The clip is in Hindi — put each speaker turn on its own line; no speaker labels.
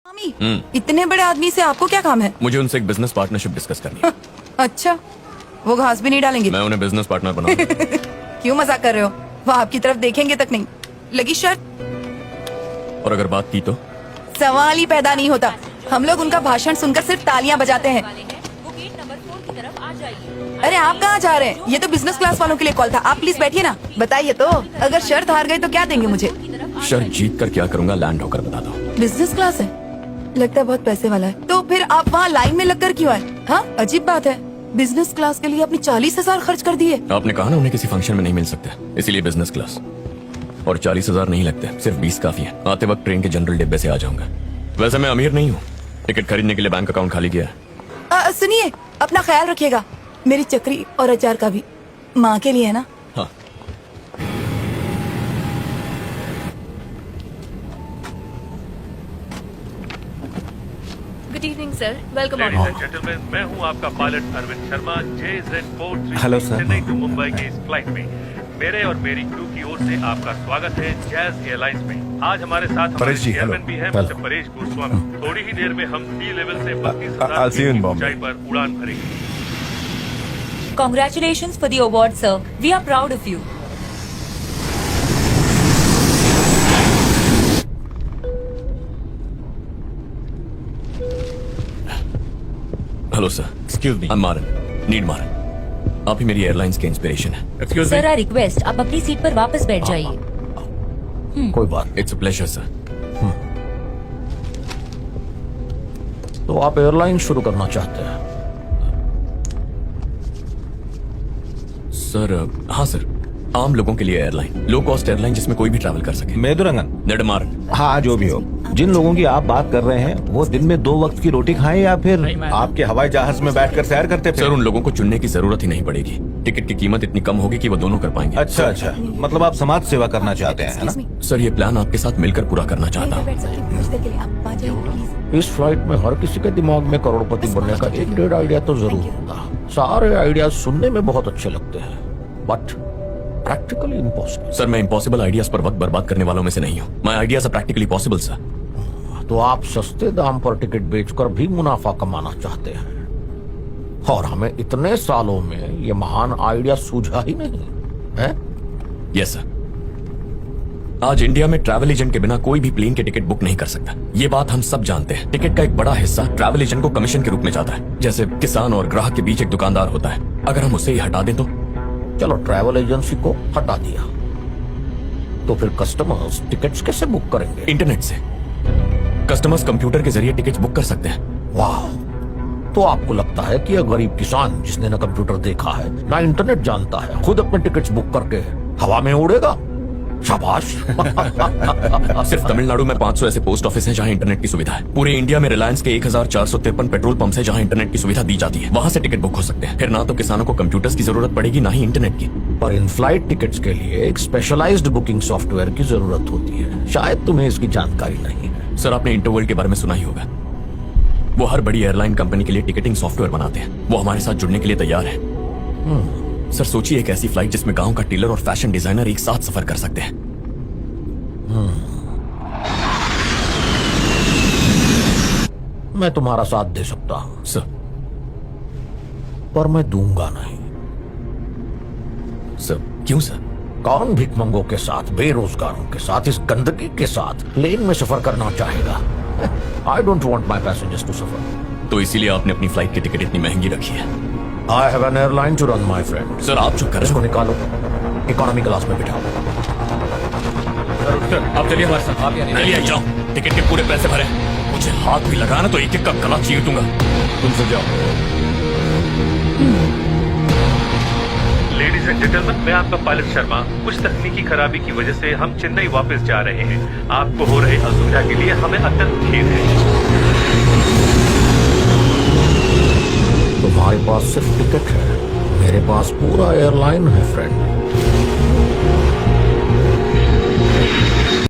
मामी, इतने बड़े आदमी से आपको क्या काम है?
मुझे उनसे एक बिजनेस पार्टनरशिप डिस्कस करनी है।
अच्छा, वो घास भी नहीं डालेंगे?
मैं उन्हें बिजनेस पार्टनर बनाऊंगा।
क्यों मजाक कर रहे हो? वो आपकी तरफ देखेंगे तक नहीं। लगी शर्त?
और अगर बात की तो?
सवाल ही पैदा नहीं होता। हम लोग उनका भाषण सुनकर सिर्फ तालियां बजाते हैं। अरे आप कहाँ जा रहे हैं? ये तो बिजनेस क्लास वालों के लिए कॉल था। आप प्लीज बैठिए ना। बताइए तो, अगर शर्त हार गई तो क्या देंगे मुझे?
शर्त जीत कर क्या करूंगा लैंड होकर बता दो।
बिजनेस क्लास है, लगता है बहुत पैसे वाला है। तो फिर आप वहाँ लाइन में लगकर क्यों आए? हाँ, अजीब बात है। बिजनेस क्लास के लिए आपने 40,000 खर्च कर दिए।
आपने कहा ना उन्हें किसी फंक्शन में नहीं मिल सकते, इसीलिए बिजनेस क्लास। और 40,000 नहीं लगते, सिर्फ 20 काफी है। आते वक्त ट्रेन के जनरल डिब्बे से आ जाऊंगा। वैसे मैं अमीर नहीं हूँ, टिकट खरीदने के लिए बैंक अकाउंट खाली किया है।
सुनिए, अपना ख्याल रखिएगा। मेरी चक्री और अचार का भी। माँ के लिए है ना?
हाँ।
Good evening sir, welcome on.
Ladies and gentleman, मैं हूं आपका pilot Arvind Sharma JZ433
hello sir.
Chennai to Mumbai की इस फ्लाइट में मेरे और मेरी क्रू की ओर से आपका स्वागत है जैज एयरलाइंस में। आज हमारे साथ हमारे
परेश जी,
चेयरमैन
हेलो।
भी हैं
हेलो।
मिस्टर परेश गोस्वामी। थोड़ी ही देर में हम सी लेवल से 32,000
I'll see you in
feet की
Bombay.
ऊंचाई पर उड़ान भरेंगे।
Congratulations for the award, sir. We are proud of you.
Hello sir,
excuse me.
I am Maran, need मारन। आप ही मेरी एयरलाइंस के इंस्पिरेशन है।
एक्सक्यूज
सर, आई रिक्वेस्ट आप अपनी सीट पर वापस बैठ जाइए।
कोई बात।
It's a pleasure sir.
तो आप एयरलाइन शुरू करना चाहते हैं?
सर हाँ सर, आम लोगों के लिए एयरलाइन, लो कॉस्ट एयरलाइन जिसमें कोई भी ट्रैवल कर सके।
मेदुरंगन।
नेडमारन।
हाँ, जो भी हो। जिन लोगों की आप बात कर रहे हैं वो दिन में 2 वक्त की रोटी खाएं या फिर आपके हवाई जहाज में बैठकर सैर करते
सर उन लोगों को चुनने की जरूरत ही नहीं पड़ेगी। टिकट की कीमत इतनी कम होगी कि वो दोनों कर पाएंगे।
अच्छा, मतलब आप समाज सेवा करना चाहते हैं, है ना?
सर ये प्लान आपके साथ मिलकर पूरा करना चाहता हूँ।
बैठ सकते हैं कुछ देर के लिए। आप वहाँ जाइए प्लीज।
इस फ्लाइट में हर किसी के दिमाग में करोड़पति बनने का 1-1.5 आइडिया तो जरूर होगा। सारे आइडिया सुनने में बहुत अच्छे लगते हैं, बट प्रैक्टिकली इम्पॉसिबल।
सर मैं इम्पॉसिबल आइडियाज पर वक्त बर्बाद करने वालों में से नहीं हूँ। My ideas are practically possible sir.
तो आप सस्ते दाम पर टिकट बेचकर भी मुनाफा कमाना चाहते हैं, और हमें इतने सालों में ये महान आइडिया सूझा ही नहीं है?
Yes sir. आज इंडिया में ट्रैवल एजेंट के बिना कोई भी प्लेन के टिकट बुक नहीं कर सकता। ये बात हम सब जानते हैं। टिकट का एक बड़ा हिस्सा ट्रैवल एजेंट को कमीशन के रूप में जाता है। जैसे किसान और ग्राहक के बीच एक दुकानदार होता है। अगर हम उसे ही हटा दें तो?
चलो, ट्रैवल एजेंसी को हटा दिया तो फिर कस्टमर्स टिकट्स कैसे बुक करेंगे?
इंटरनेट से। कस्टमर्स कंप्यूटर के जरिए टिकट्स बुक कर सकते हैं।
वाह! तो आपको लगता है कि यह गरीब किसान जिसने ना कंप्यूटर देखा है ना इंटरनेट जानता है, खुद अपने टिकट्स बुक करके हवा में उड़ेगा? शाबाश!
सिर्फ तमिलनाडु में 500 ऐसे पोस्ट ऑफिस हैं जहां इंटरनेट की सुविधा है। पूरे इंडिया में रिलायंस के 1453 पेट्रोल पंप है जहां इंटरनेट की सुविधा दी जाती है। वहां से टिकट बुक हो सकते हैं। फिर ना तो किसानों को कंप्यूटर्स की जरूरत पड़ेगी, ना ही इंटरनेट की।
पर इन फ्लाइट टिकट्स के लिए एक स्पेशलाइज्ड बुकिंग सॉफ्टवेयर की जरूरत होती है। शायद तुम्हें इसकी जानकारी नहीं है।
सर आपने इंटरवर्ल्ड के बारे में सुना ही होगा। वो हर बड़ी एयरलाइन कंपनी के लिए टिकटिंग सॉफ्टवेयर बनाते हैं। वो हमारे साथ जुड़ने के लिए तैयार है। सर सोचिए एक ऐसी फ्लाइट जिसमें गांव का टेलर और फैशन डिजाइनर एक साथ सफर कर सकते हैं।
मैं तुम्हारा साथ दे सकता हूं
सर
पर मैं दूंगा नहीं।
सर क्यों सर?
कौन भिखमंगों के साथ, बेरोजगारों के साथ, इस गंदगी के साथ प्लेन में सफर करना चाहेगा? I don't want my passengers to suffer.
तो इसीलिए आपने अपनी फ्लाइट की टिकट इतनी महंगी रखी है।
I have an airline to run my friend.
Sir आप जो कर रहे
इसको
हो।
निकालो, इकोनॉमी क्लास में बिठाओ।
आप चलिए हमारे साथ। आप नहीं आई जाओ, टिकट के पूरे पैसे भरे। मुझे हाथ भी लगाना तो एक एक का गला चीर दूंगा। तुमसे जाओ।
लेडीज एंड जेंटलमैन, मैं आपका पायलट शर्मा। कुछ तकनीकी खराबी की वजह से हम चेन्नई वापस जा रहे हैं। आपको हो रहे असुविधा के लिए हमें अत्यंत खेद है।
तुम्हारे पास सिर्फ टिकट है, मेरे पास पूरा एयरलाइन है फ्रेंड।